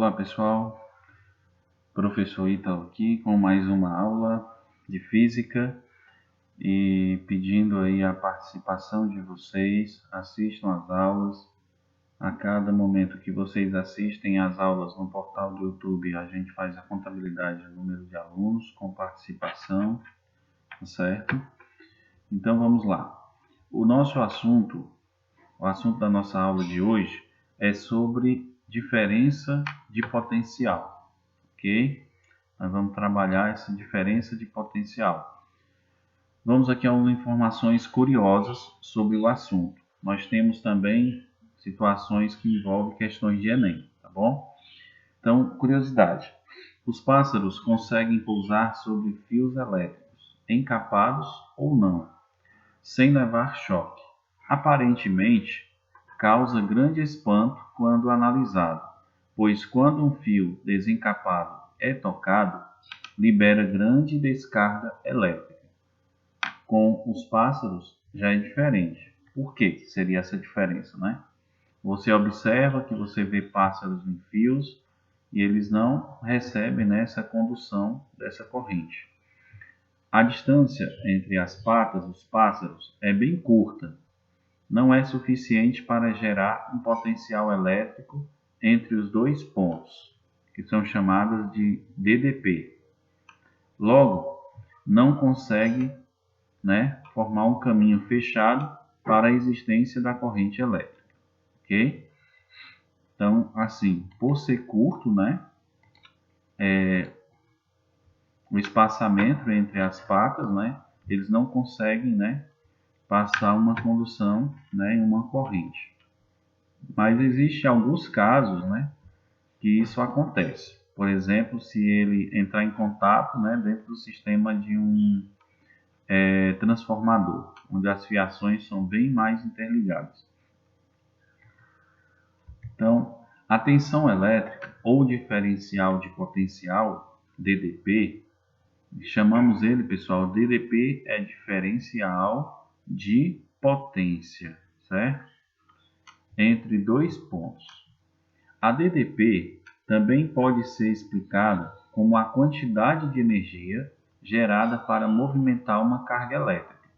Olá pessoal, professor Ítalo aqui com mais uma aula de física e pedindo aí a participação de vocês. Assistam às aulas. A cada momento que vocês assistem às aulas no portal do YouTube, a gente faz a contabilidade do número de alunos com participação, tá certo? Então vamos lá. O assunto da nossa aula de hoje é sobre diferença de potencial, ok? Nós vamos trabalhar essa diferença de potencial. Vamos aqui a algumas informações curiosas sobre o assunto. Nós temos também situações que envolvem questões de Enem, tá bom? Então, curiosidade. Os pássaros conseguem pousar sobre fios elétricos, encapados ou não, sem levar choque. Aparentemente, causa grande espanto quando analisado, pois quando um fio desencapado é tocado, libera grande descarga elétrica. Com os pássaros já é diferente. Por que seria essa diferença, né? Você observa que você vê pássaros em fios e eles não recebem essa condução dessa corrente. A distância entre as patas dos pássaros é bem curta. Não é suficiente para gerar um potencial elétrico entre os dois pontos, que são chamadas de DDP. Logo, não consegue, formar um caminho fechado para a existência da corrente elétrica, ok? Então, assim, por ser curto, o espaçamento entre as patas, eles não conseguem, passar uma condução, em uma corrente. Mas existem alguns casos, que isso acontece. Por exemplo, se ele entrar em contato, dentro do sistema de um transformador, onde as fiações são bem mais interligadas. Então, a tensão elétrica ou diferencial de potencial, DDP, chamamos ele, pessoal, DDP é diferencial de potência, certo? Entre dois pontos. A DDP também pode ser explicada como a quantidade de energia gerada para movimentar uma carga elétrica.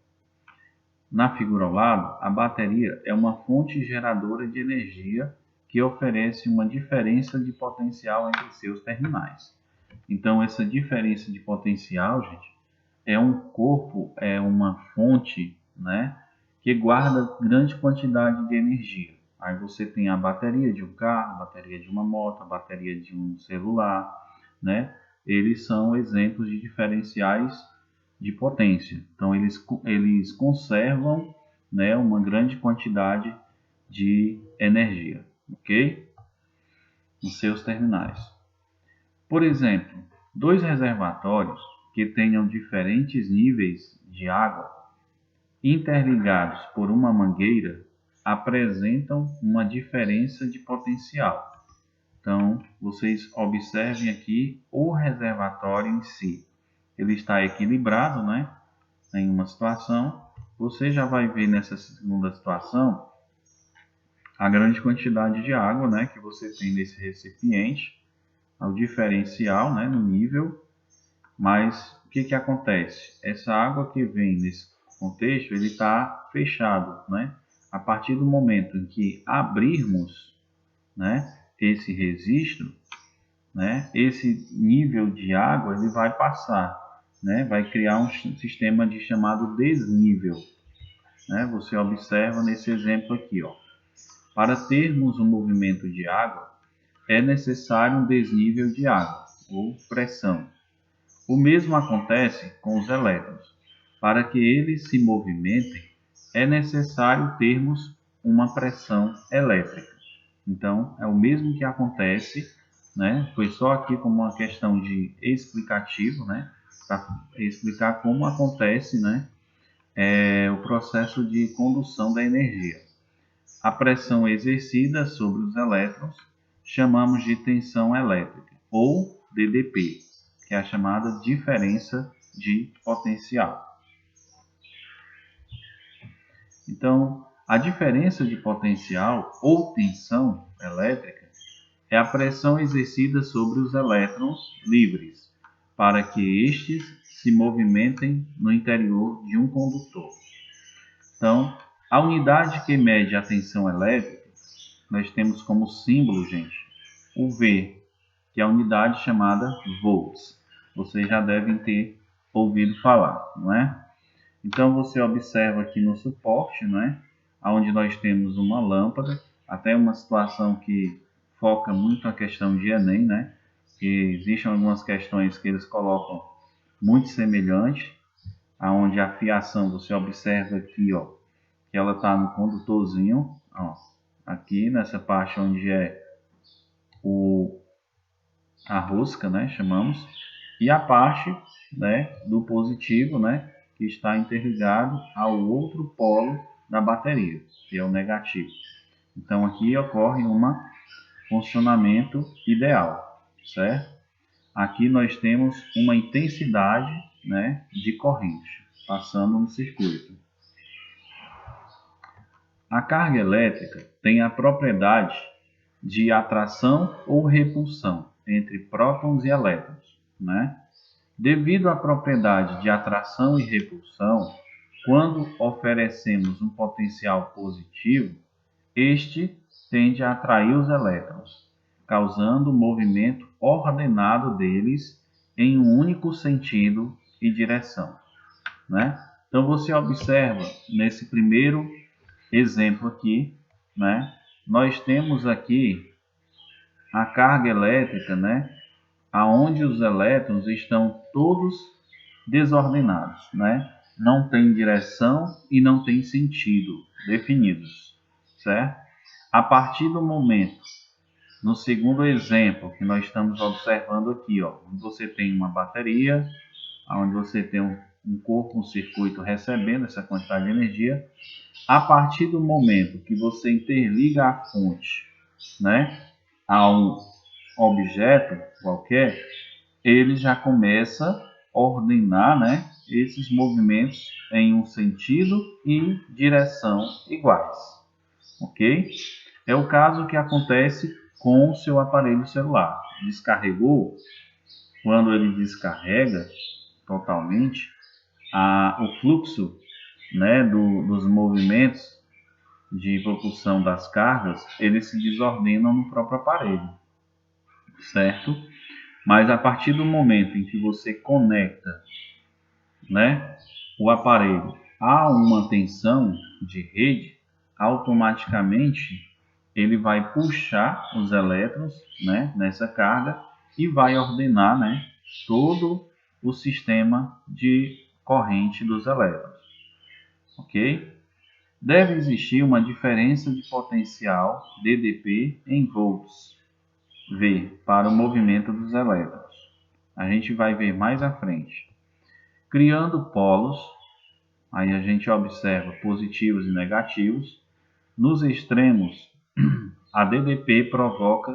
Na figura ao lado, a bateria é uma fonte geradora de energia que oferece uma diferença de potencial entre seus terminais. Então, essa diferença de potencial, gente, é um corpo, é uma fonte, que guarda grande quantidade de energia. Aí você tem a bateria de um carro, a bateria de uma moto, a bateria de um celular, Eles são exemplos de diferenciais de potência. Então, eles conservam, uma grande quantidade de energia, ok? Nos seus terminais. Por exemplo, dois reservatórios que tenham diferentes níveis de água interligados por uma mangueira apresentam uma diferença de potencial. Então, vocês observem aqui o reservatório em si. Ele está equilibrado, em uma situação. Você já vai ver nessa segunda situação a grande quantidade de água, que você tem nesse recipiente, o diferencial, no nível. Mas o que acontece? Essa água que vem nesse contexto, ele está fechado, A partir do momento em que abrirmos, esse registro, esse nível de água ele vai passar, vai criar um sistema chamado desnível, Você observa nesse exemplo aqui, ó. Para termos um movimento de água, é necessário um desnível de água ou pressão. O mesmo acontece com os elétrons. Para que eles se movimentem, é necessário termos uma pressão elétrica. Então, é o mesmo que acontece, Foi só aqui como uma questão de explicativo, para explicar como acontece, o processo de condução da energia. A pressão exercida sobre os elétrons chamamos de tensão elétrica, ou DDP, que é a chamada diferença de potencial. Então, a diferença de potencial ou tensão elétrica é a pressão exercida sobre os elétrons livres, para que estes se movimentem no interior de um condutor. Então, a unidade que mede a tensão elétrica, nós temos como símbolo, gente, o V, que é a unidade chamada volts. Vocês já devem ter ouvido falar, não é? Então, você observa aqui no suporte, né, onde nós temos uma lâmpada, até uma situação que foca muito a questão de Enem, né, que existem algumas questões que eles colocam muito semelhantes, aonde a fiação, você observa aqui, ó, que ela está no condutorzinho, ó, aqui nessa parte onde é a rosca, né, chamamos, e a parte, né, do positivo, né, que está interligado ao outro polo da bateria, que é o negativo. Então aqui ocorre um funcionamento ideal, certo? Aqui nós temos uma intensidade, né, de corrente passando no circuito. A carga elétrica tem a propriedade de atração ou repulsão entre prótons e elétrons, né? Devido à propriedade de atração e repulsão, quando oferecemos um potencial positivo, este tende a atrair os elétrons, causando o movimento ordenado deles em um único sentido e direção, né? Então você observa nesse primeiro exemplo aqui, né? Nós temos aqui a carga elétrica, né? Aonde os elétrons estão todos desordenados, né? Não tem direção e não tem sentido definidos, certo? A partir do momento, no segundo exemplo que nós estamos observando aqui, ó, você tem uma bateria, onde você tem um corpo, um circuito recebendo essa quantidade de energia. A partir do momento que você interliga a fonte, né, a um objeto qualquer, ele já começa a ordenar, né, esses movimentos em um sentido e direção iguais, ok? É o caso que acontece com o seu aparelho celular. Descarregou, quando ele descarrega totalmente, o fluxo, né, dos movimentos de propulsão das cargas, eles se desordenam no próprio aparelho, certo? Mas a partir do momento em que você conecta, né, o aparelho a uma tensão de rede, automaticamente ele vai puxar os elétrons, né, nessa carga e vai ordenar, né, todo o sistema de corrente dos elétrons, ok? Deve existir uma diferença de potencial DDP em volts V para o movimento dos elétrons. A gente vai ver mais à frente. Criando polos, aí a gente observa positivos e negativos. Nos extremos, a DDP provoca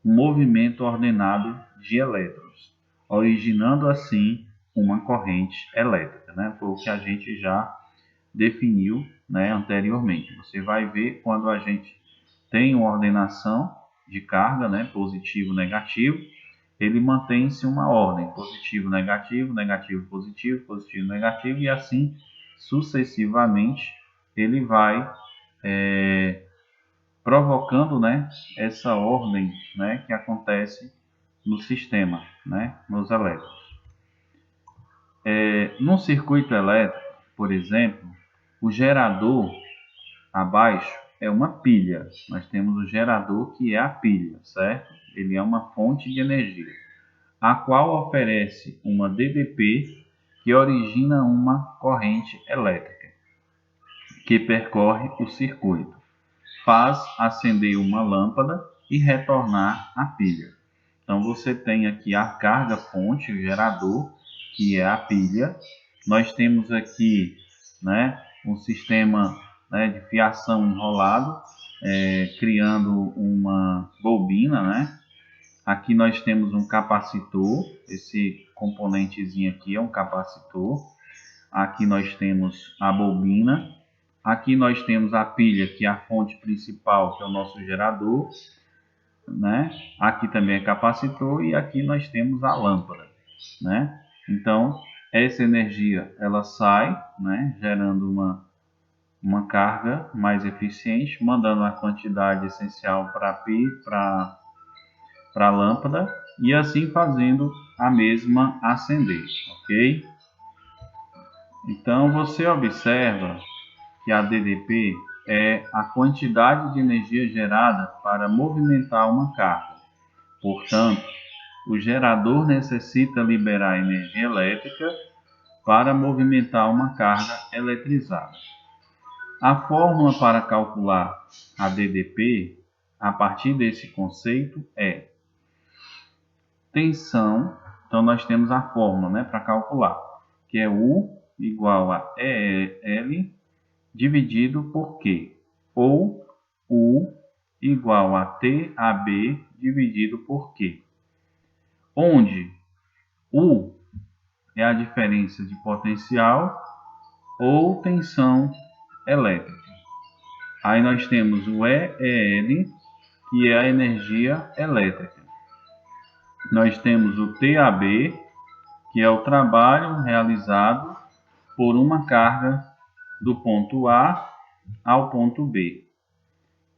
um movimento ordenado de elétrons, originando assim uma corrente elétrica, né? Foi o que a gente já definiu, né, anteriormente. Você vai ver quando a gente tem uma ordenação de carga, né, positivo, negativo, ele mantém-se uma ordem, positivo, negativo, negativo, positivo, positivo, negativo, e assim sucessivamente ele vai provocando, né, essa ordem, né, que acontece no sistema, né, nos elétrons. Num circuito elétrico, por exemplo, o gerador abaixo é uma pilha. Nós temos o gerador, que é a pilha, certo? Ele é uma fonte de energia, a qual oferece uma DDP que origina uma corrente elétrica que percorre o circuito, faz acender uma lâmpada e retornar a pilha. Então você tem aqui a carga fonte, o gerador, que é a pilha. Nós temos aqui, né, um sistema, né, de fiação enrolado, criando uma bobina, né? Aqui nós temos um capacitor, esse componentezinho aqui é um capacitor. Aqui nós temos a bobina. Aqui nós temos a pilha, que é a fonte principal, que é o nosso gerador. né? Aqui também é capacitor e aqui nós temos a lâmpada, né? Então, essa energia ela sai, né? Gerando uma carga mais eficiente, mandando a quantidade essencial para a lâmpada e assim fazendo a mesma acender, ok? Então, você observa que a DDP é a quantidade de energia gerada para movimentar uma carga. Portanto, o gerador necessita liberar energia elétrica para movimentar uma carga eletrizada. A fórmula para calcular a DDP, a partir desse conceito, é tensão. Então, nós temos a fórmula, né, para calcular, que é U igual a EL dividido por Q, ou U igual a TAB dividido por Q, onde U é a diferença de potencial ou tensão elétrica. Aí nós temos o EL, que é a energia elétrica. Nós temos o TAB, que é o trabalho realizado por uma carga do ponto A ao ponto B.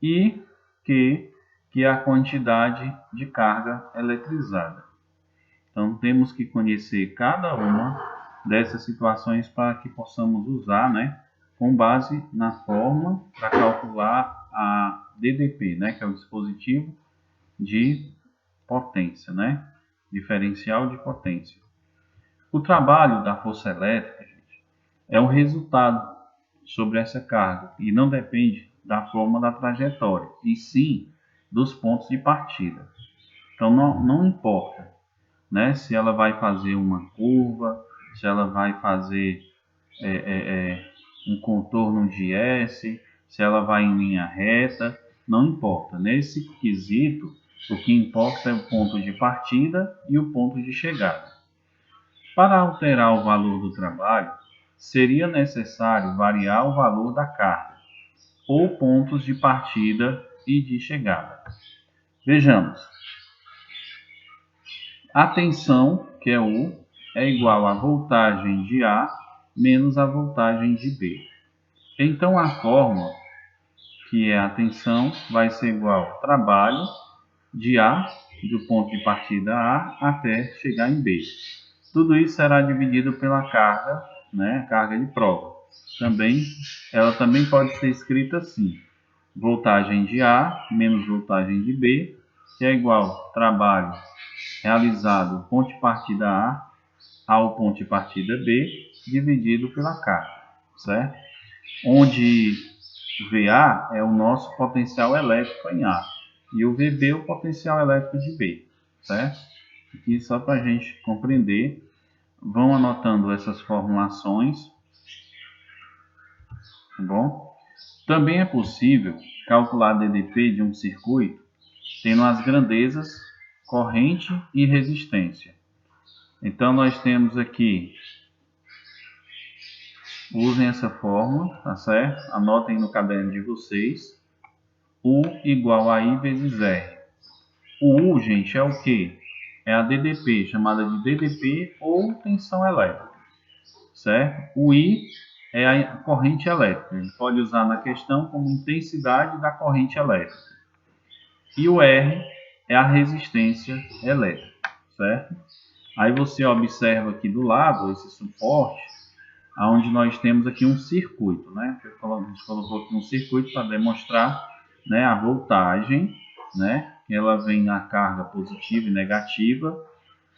E Q, que é a quantidade de carga eletrizada. Então, temos que conhecer cada uma dessas situações para que possamos usar, né, com base na fórmula para calcular a DDP, né, que é o dispositivo de potência, né, diferencial de potência. O trabalho da força elétrica, gente, é o resultado sobre essa carga e não depende da forma da trajetória, e sim dos pontos de partida. Então, não importa, né, se ela vai fazer uma curva, se ela vai fazer um contorno de S, se ela vai em linha reta, não importa. Nesse quesito, o que importa é o ponto de partida e o ponto de chegada. Para alterar o valor do trabalho, seria necessário variar o valor da carga, ou pontos de partida e de chegada. Vejamos. A tensão, que é U, é igual à voltagem de A menos a voltagem de B. Então, a fórmula, que é a tensão, vai ser igual ao trabalho de A, do ponto de partida A, até chegar em B. Tudo isso será dividido pela carga, né, carga de prova. Ela também pode ser escrita assim: voltagem de A menos voltagem de B, que é igual ao trabalho realizado do ponto de partida A ao ponto de partida B, dividido pela carga, certo? Onde VA é o nosso potencial elétrico em A e o VB é o potencial elétrico de B, certo? Aqui só para a gente compreender, vão anotando essas formulações, tá bom? Também é possível calcular a DDP de um circuito tendo as grandezas corrente e resistência. Então, nós temos aqui, usem essa fórmula, tá certo? Anotem no caderno de vocês, U igual a I vezes R. O U, gente, é o quê? É a DDP, chamada de DDP ou tensão elétrica, certo? O I é a corrente elétrica, a gente pode usar na questão como intensidade da corrente elétrica. E o R é a resistência elétrica, certo? Aí você observa aqui do lado esse suporte, onde nós temos aqui um circuito, né? A gente colocou aqui um circuito para demonstrar, né, a voltagem, né? Ela vem na carga positiva e negativa.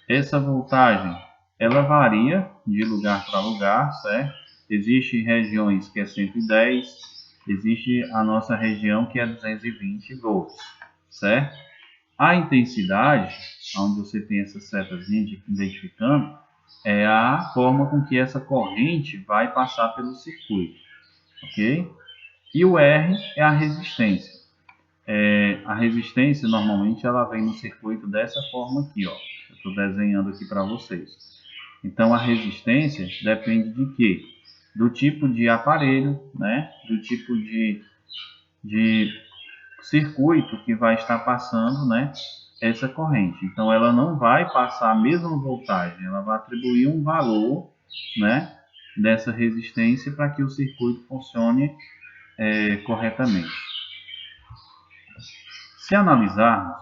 Essa voltagem, ela varia de lugar para lugar, certo? Existem regiões que é 110, existe a nossa região que é 220 volts, certo? A intensidade, onde você tem essas setas identificando, é a forma com que essa corrente vai passar pelo circuito, ok? E o R é a resistência. A resistência, normalmente, ela vem no circuito dessa forma aqui, ó. Eu estou desenhando aqui para vocês. Então, a resistência depende de quê? Do tipo de aparelho, né? Do tipo de circuito que vai estar passando, né, essa corrente. Então, ela não vai passar a mesma voltagem, ela vai atribuir um valor, né, dessa resistência para que o circuito funcione corretamente. Se analisarmos,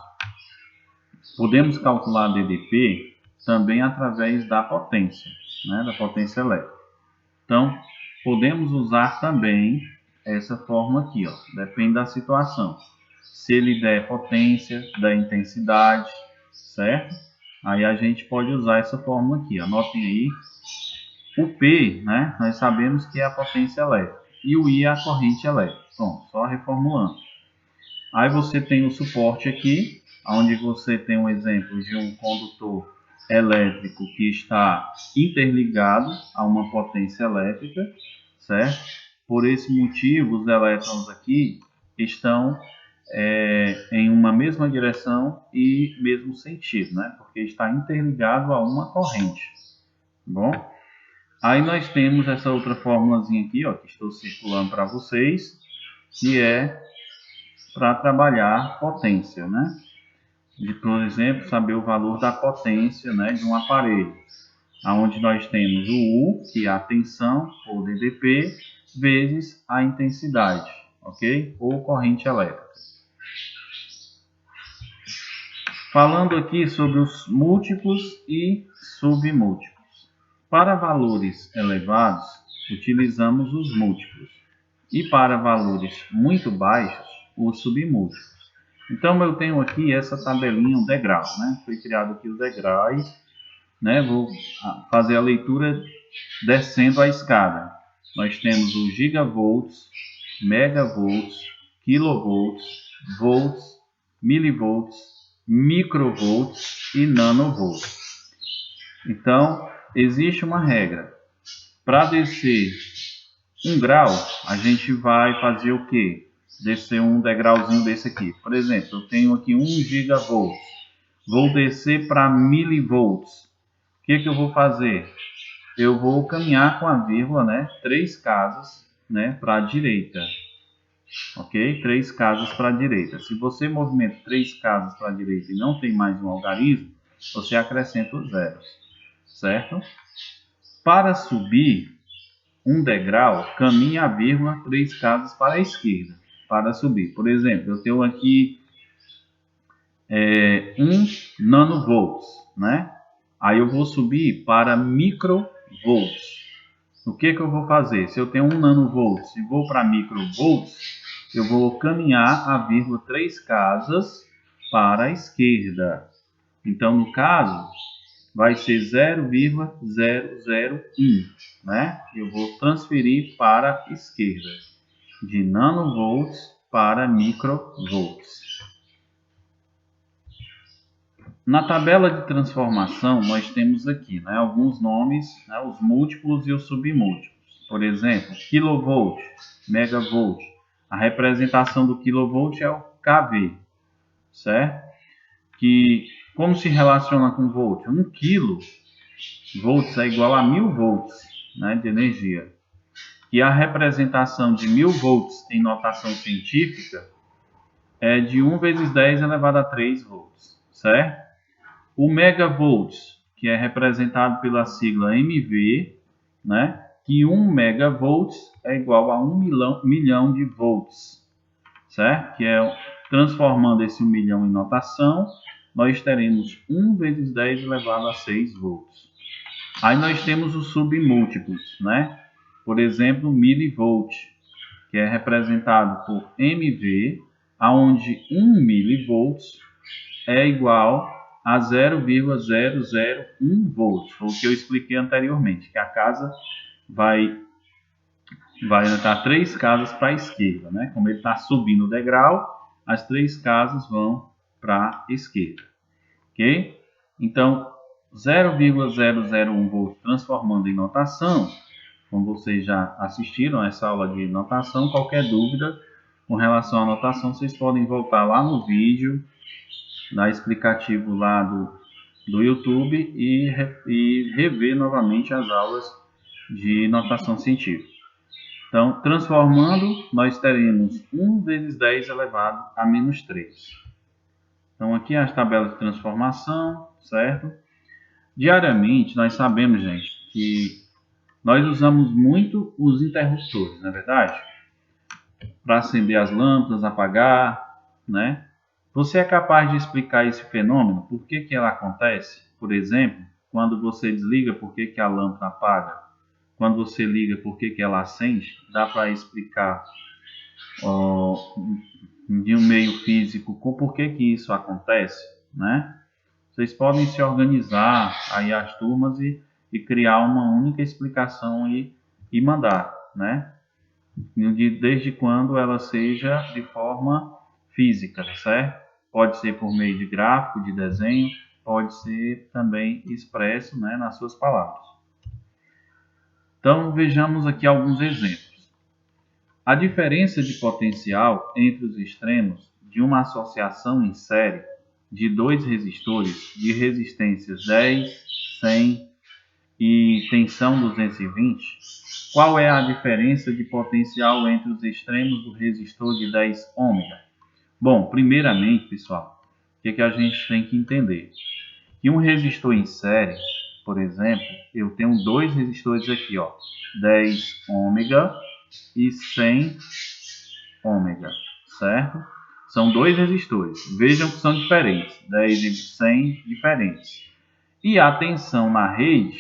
podemos calcular DDP também através da potência, né, da potência elétrica. Então, podemos usar também essa forma aqui, ó, depende da situação. Se ele der potência, da intensidade, certo? Aí a gente pode usar essa fórmula aqui, anotem aí. O P, né, nós sabemos que é a potência elétrica, e o I é a corrente elétrica. Pronto, só reformulando. Aí você tem o suporte aqui, onde você tem um exemplo de um condutor elétrico que está interligado a uma potência elétrica, certo? Por esse motivo, os elétrons aqui estão em uma mesma direção e mesmo sentido, né? Porque está interligado a uma corrente. Bom, aí nós temos essa outra formulazinha aqui, ó, que estou circulando para vocês, que é para trabalhar potência, né? De, por exemplo, saber o valor da potência, né, de um aparelho, onde nós temos o U, que é a tensão, ou DDP, vezes a intensidade, ok? Ou corrente elétrica. Falando aqui sobre os múltiplos e submúltiplos. Para valores elevados, utilizamos os múltiplos. E para valores muito baixos, os submúltiplos. Então, eu tenho aqui essa tabelinha, um degrau, né? Foi criado aqui os degraus, né? Vou fazer a leitura descendo a escada. Nós temos os gigavolts, megavolts, kilovolts, volts, milivolts, microvolts e nanovolts. Então, existe uma regra. Para descer 1 grau, a gente vai fazer o quê? Descer um degrauzinho desse aqui. Por exemplo, eu tenho aqui 1 gigavolt. Vou descer para milivolts. O que eu vou fazer? Eu vou caminhar com a vírgula, né? 3 casas, né, para a direita. Ok? 3 casas para a direita. Se você movimenta 3 casas para a direita e não tem mais um algarismo, você acrescenta os zeros. Certo? Para subir um degrau, caminhe a vírgula 3 casas para a esquerda. Para subir. Por exemplo, eu tenho aqui 1 nanovolts, né? Aí eu vou subir para microvolts. O que eu vou fazer? Se eu tenho 1 nanovolts e vou para microvolts, eu vou caminhar a vírgula 3 casas para a esquerda. Então, no caso, vai ser 0,001, né? Eu vou transferir para a esquerda, de nanovolts para microvolts. Na tabela de transformação, nós temos aqui, né, alguns nomes, né, os múltiplos e os submúltiplos. Por exemplo, kilovolt, megavolt. A representação do kilovolt é o kV, certo? Que, como se relaciona com volt? 1 kilo volts é igual a 1000 volts, né, de energia. E a representação de 1000 volts em notação científica é de 1 vezes 10 elevado a 3 volts, certo? O megavolts, que é representado pela sigla MV, né, que 1 megavolts é igual a 1 milhão de volts, certo? Que é, transformando esse 1 milhão em notação, nós teremos 1 vezes 10 elevado a 6 volts. Aí nós temos os submúltiplos, né? Por exemplo, milivolt, que é representado por MV, onde 1 milivolts é igual a 0,001 volts. Foi o que eu expliquei anteriormente, que a casa vai estar 3 casas para a esquerda, né? Como ele está subindo o degrau, as 3 casas vão para a esquerda, ok? Então, 0,001 volts transformando em notação, como vocês já assistiram a essa aula de notação, qualquer dúvida com relação à notação, vocês podem voltar lá no vídeo, na explicativo lá do YouTube e rever novamente as aulas de notação científica. Então, transformando, nós teremos 1 vezes 10 elevado a menos 3. Então, aqui as tabelas de transformação, certo? Diariamente, nós sabemos, gente, que nós usamos muito os interruptores, não é verdade? Para acender as lâmpadas, apagar, né? Você é capaz de explicar esse fenômeno? Por que ela acontece? Por exemplo, quando você desliga, por que a lâmpada apaga? Quando você liga, por que ela acende? Dá para explicar de um meio físico por que isso acontece, né? Vocês podem se organizar aí as turmas e criar uma única explicação e mandar, né? Desde quando ela seja de forma física, certo? Pode ser por meio de gráfico, de desenho, pode ser também expresso, né, nas suas palavras. Então, vejamos aqui alguns exemplos. A diferença de potencial entre os extremos de uma associação em série de dois resistores de resistências 10, 100 e tensão 220, qual é a diferença de potencial entre os extremos do resistor de 10 ômega? Bom, primeiramente, pessoal, o que a gente tem que entender? Que um resistor em série, por exemplo, eu tenho dois resistores aqui, ó, 10 ômega e 100 ômega, certo? São dois resistores. Vejam que são diferentes, 10 e 100 diferentes. E a tensão na rede,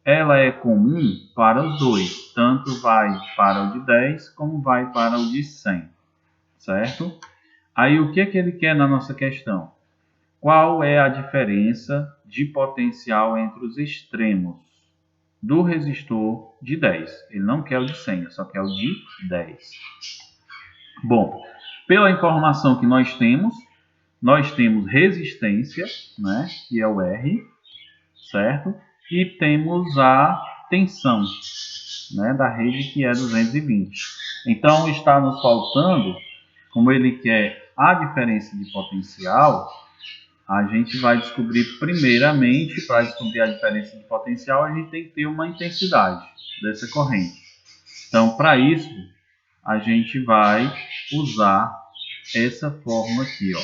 ela é comum para os dois, tanto vai para o de 10 como vai para o de 100, certo? Aí o que ele quer na nossa questão? Qual é a diferença de potencial entre os extremos do resistor de 10? Ele não quer o de 100, só quer o de 10. Bom, pela informação que nós temos resistência, né, que é o R, certo? E temos a tensão, né, da rede, que é 220. Então, está nos faltando, como ele quer a diferença de potencial, a gente vai descobrir primeiramente, para descobrir a diferença de potencial, a gente tem que ter uma intensidade dessa corrente. Então, para isso, a gente vai usar essa fórmula aqui, ó.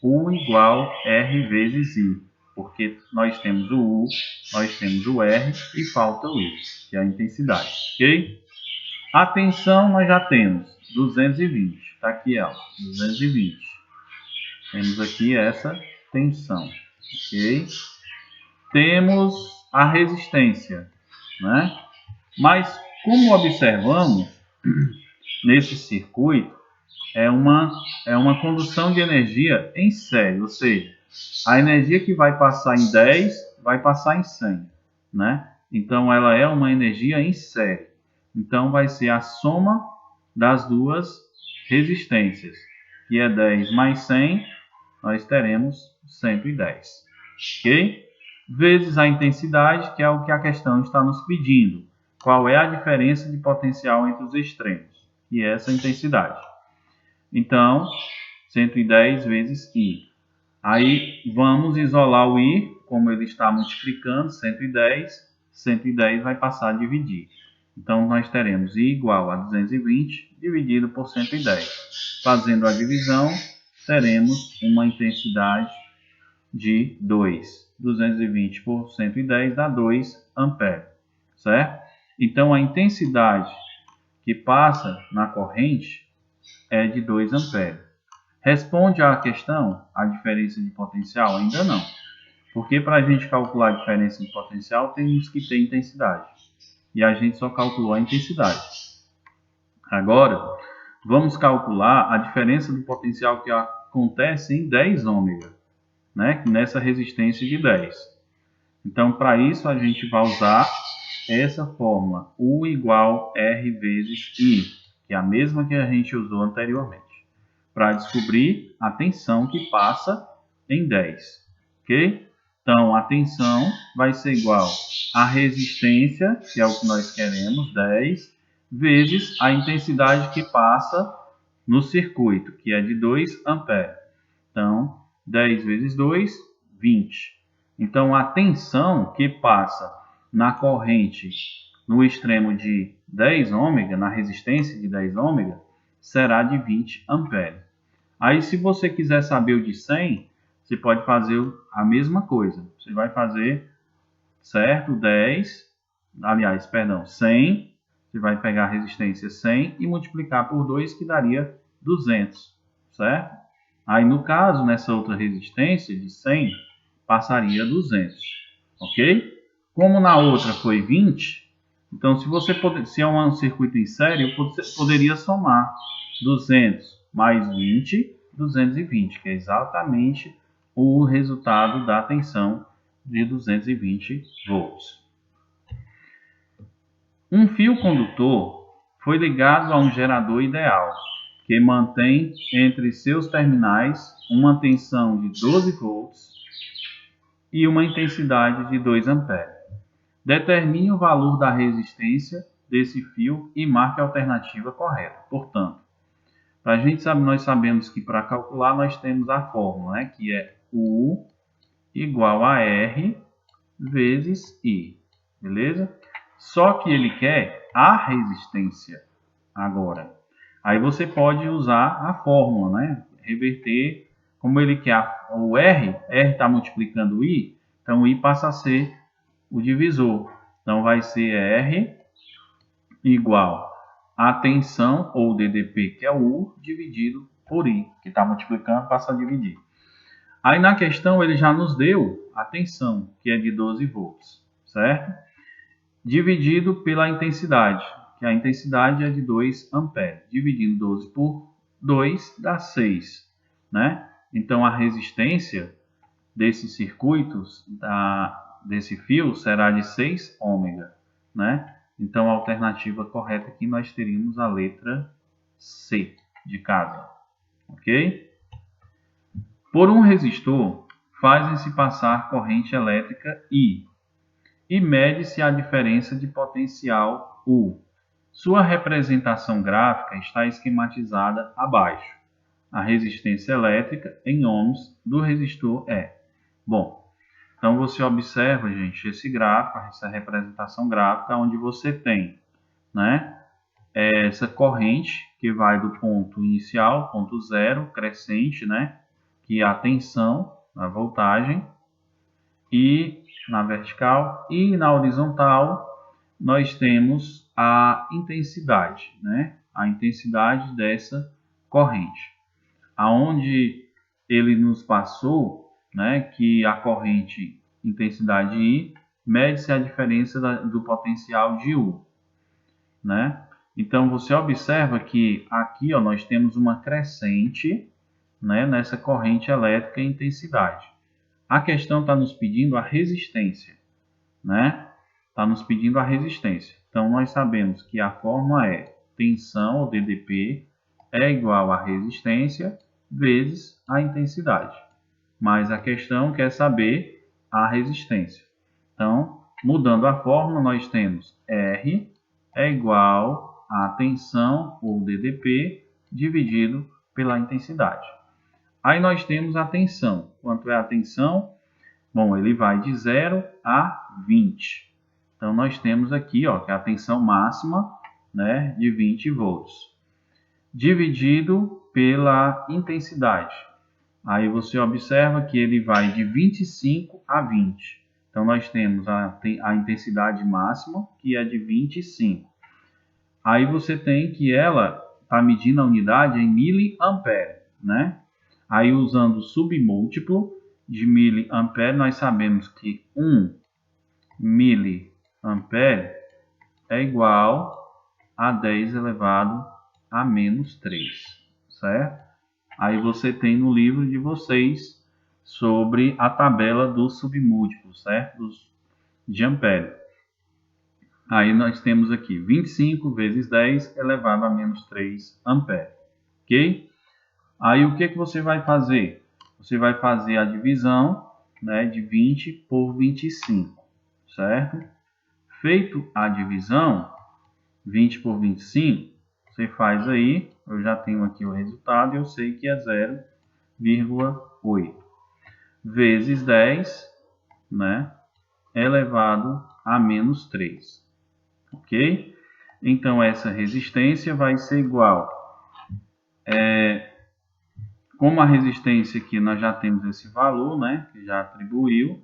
U igual R vezes I, porque nós temos o U, nós temos o R e falta o I, que é a intensidade, ok? A tensão nós já temos 220, está aqui, ó, 220. Temos aqui essa tensão, ok? Temos a resistência, né? Mas, como observamos, nesse circuito, é uma condução de energia em série, ou seja, a energia que vai passar em 10 vai passar em 100, né? Então, ela é uma energia em série. Então, vai ser a soma das duas resistências, que é 10 mais 100, nós teremos 110, ok? Vezes a intensidade, que é o que a questão está nos pedindo. Qual é a diferença de potencial entre os extremos? E essa intensidade. Então, 110 vezes I. Aí, vamos isolar o I, como ele está multiplicando, 110 vai passar a dividir. Então, nós teremos I igual a 220 dividido por 110. Fazendo a divisão, teremos uma intensidade de 2. 220 por 110 dá 2 amperes, certo? Então, a intensidade que passa na corrente é de 2 amperes. Responde à questão a diferença de potencial? Ainda não. Porque para a gente calcular a diferença de potencial, temos que ter intensidade. E a gente só calculou a intensidade. Agora, vamos calcular a diferença do potencial que acontece em 10 ômega, né? Nessa resistência de 10. Então, para isso, a gente vai usar essa fórmula, U igual R vezes I, que é a mesma que a gente usou anteriormente, para descobrir a tensão que passa em 10, ok? Então, a tensão vai ser igual à resistência, que é o que nós queremos, 10, vezes a intensidade que passa no circuito, que é de 2 amperes. Então, 10 vezes 2, 20. Então, a tensão que passa na corrente no extremo de 10 ômega, na resistência de 10 ômega, será de 20 amperes. Aí, se você quiser saber o de 100, você pode fazer a mesma coisa. Você vai fazer, certo, 100, você vai pegar a resistência 100 e multiplicar por 2, que daria 200, certo? Aí, no caso, nessa outra resistência de 100, passaria 200, ok? Como na outra foi 20, então se é um circuito em série, você poderia somar 200 mais 20, 220, que é exatamente o resultado da tensão de 220 volts. Um fio condutor foi ligado a um gerador ideal, que mantém entre seus terminais uma tensão de 12 volts e uma intensidade de 2 amperes. Determine o valor da resistência desse fio e marque a alternativa correta. Portanto, nós sabemos que para calcular nós temos a fórmula, né, que é U igual a R vezes I, beleza? Só que ele quer a resistência agora. Aí você pode usar a fórmula, né? Reverter, como ele quer o R está multiplicando o I, então o I passa a ser o divisor. Então vai ser R igual a tensão, ou DDP, que é o U, dividido por I, que está multiplicando, passa a dividir. Aí na questão ele já nos deu a tensão, que é de 12 volts, certo? Dividido pela intensidade, que a intensidade é de 2 amperes. Dividindo 12 por 2 dá 6, né? Então a resistência desses circuitos, desse fio, será de 6 ômega, né? Então a alternativa correta aqui nós teríamos a letra C de casa, ok? Por um resistor, fazem-se passar corrente elétrica I e mede-se a diferença de potencial U. Sua representação gráfica está esquematizada abaixo. A resistência elétrica em ohms do resistor é. Bom, então você observa, gente, esse gráfico, essa representação gráfica, onde você tem, né, essa corrente que vai do ponto inicial, ponto zero, crescente, né, que é a tensão, a voltagem, e na vertical, e na horizontal nós temos a intensidade, né, a intensidade dessa corrente. Aonde ele nos passou, né, que a corrente intensidade I mede-se a diferença do potencial de U, né? Então você observa que aqui, ó, nós temos uma crescente, né, nessa corrente elétrica em intensidade. A questão está nos pedindo a resistência, né? Está nos pedindo a resistência. Então nós sabemos que a fórmula é tensão, ou DDP, é igual a resistência vezes a intensidade. Mas a questão quer saber a resistência. Então, mudando a fórmula, nós temos R é igual a tensão, ou DDP, dividido pela intensidade. Aí nós temos a tensão. Quanto é a tensão? Bom, ele vai de 0 a 20. Então, nós temos aqui, ó, que é a tensão máxima, né, de 20 volts, dividido pela intensidade. Aí você observa que ele vai de 25 a 20. Então, nós temos a intensidade máxima, que é de 25. Aí você tem que ela está medindo a unidade em miliampere, né? Aí, usando o submúltiplo de miliampere, nós sabemos que 1 miliampere é igual a 10 elevado a menos 3, certo? Aí você tem no livro de vocês sobre a tabela dos submúltiplos, certo? De ampere. Aí nós temos aqui 25 vezes 10 elevado a menos 3 ampere, ok? Aí o que você vai fazer? Você vai fazer a divisão, né, de 20 por 25, certo? Feito a divisão, 20 por 25, você faz aí, eu já tenho aqui o resultado e eu sei que é 0,8 vezes 10, né, elevado a menos 3. ok? Então, essa resistência vai ser igual. Como a resistência aqui nós já temos esse valor, né, que já atribuiu,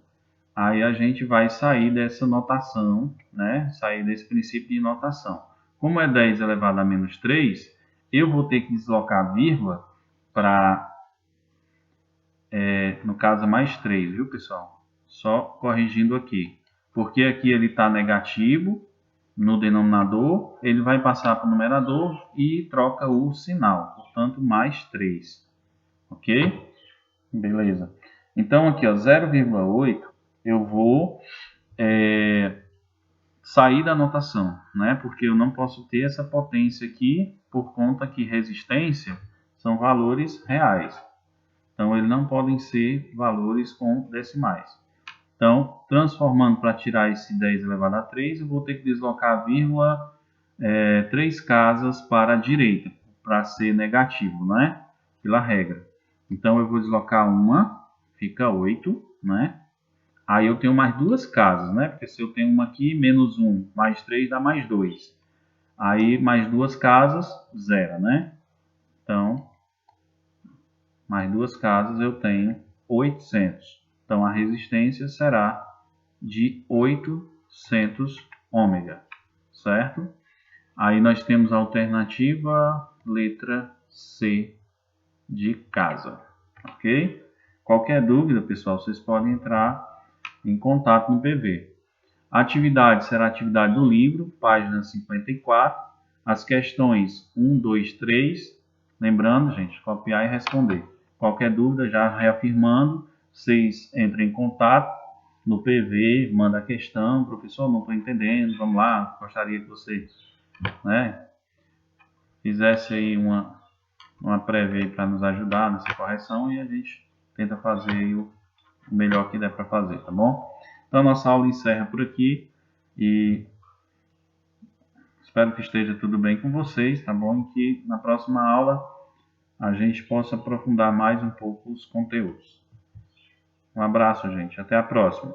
aí a gente vai sair dessa notação, né, sair desse princípio de notação. Como é 10 elevado a menos 3, eu vou ter que deslocar a vírgula para, no caso, mais 3, viu, pessoal? Só corrigindo aqui. Porque aqui ele está negativo no denominador, ele vai passar para o numerador e troca o sinal, portanto, mais 3. Ok? Beleza. Então, aqui, ó, 0,8, eu vou sair da notação, né? Porque eu não posso ter essa potência aqui, por conta que resistência são valores reais. Então, eles não podem ser valores com decimais. Então, transformando para tirar esse 10 elevado a 3, eu vou ter que deslocar a vírgula 3 casas para a direita, para ser negativo, né? Pela regra. Então, eu vou deslocar uma, fica 8, né? Aí eu tenho mais duas casas, né? Porque se eu tenho uma aqui, menos 1, mais 3 dá mais 2. Aí, mais duas casas, 0, né? Então, mais duas casas eu tenho 800. Então, a resistência será de 800 ômega, certo? Aí nós temos a alternativa letra C de casa, ok? Qualquer dúvida, pessoal, vocês podem entrar em contato no PV. A atividade será a atividade do livro, página 54. As questões 1, 2, 3. Lembrando, gente, copiar e responder. Qualquer dúvida, já reafirmando, vocês entrem em contato no PV, manda a questão, professor, não estou entendendo, vamos lá, gostaria que você, né, fizesse aí uma prévia para nos ajudar nessa correção e a gente tenta fazer o melhor que der para fazer, tá bom? Então, a nossa aula encerra por aqui e espero que esteja tudo bem com vocês, tá bom? E que na próxima aula a gente possa aprofundar mais um pouco os conteúdos. Um abraço, gente. Até a próxima.